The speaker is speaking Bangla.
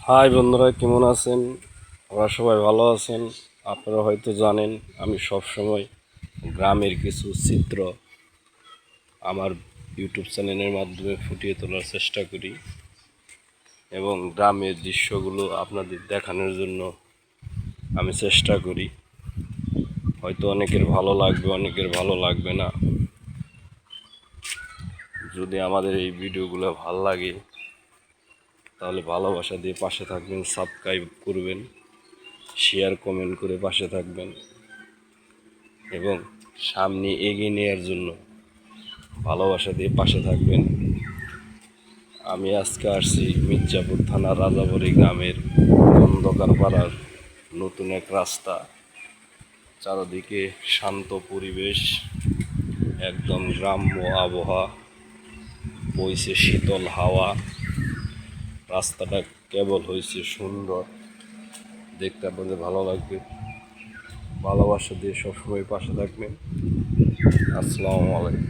হাই বন্ধুরা, কেমন আছেন? ওরা সবাই ভালো আছেন? আপনারা হয়তো জানেন আমি সব সময় গ্রামের কিছু চিত্র আমার ইউটিউব চ্যানেলের মাধ্যমে ফুটিয়ে তোলার চেষ্টা করি এবং গ্রামের দৃশ্যগুলো আপনাদের দেখানোর জন্য আমি চেষ্টা করি। হয়তো অনেকের ভালো লাগবে, অনেকের ভালো লাগবে না। যদি আমাদের এই ভিডিওগুলো ভালো লাগে তাহলে ভালোবাসা দিয়ে পাশে থাকবেন, সাবস্ক্রাইব করবেন, শেয়ার কমেন্ট করে পাশে থাকবেন এবং সামনে এগিয়ে নেওয়ার জন্য ভালোবাসা দিয়ে পাশে থাকবেন। আমি আজকে আসছি মির্জাপুর থানার রাজাবাড়ি গ্রামের অন্ধকার পাড়ার নতুন এক রাস্তা। চারদিকে শান্ত পরিবেশ, একদম গ্রাম্য আবহাওয়া, বইছে শীতল হাওয়া। রাস্তাটা কেবল হয়েছে সুন্দর, দেখতে আপনাদের ভালো লাগবে। ভালোবাসা দিয়ে সবসময় পাশে থাকবেন। আসসালামু আলাইকুম।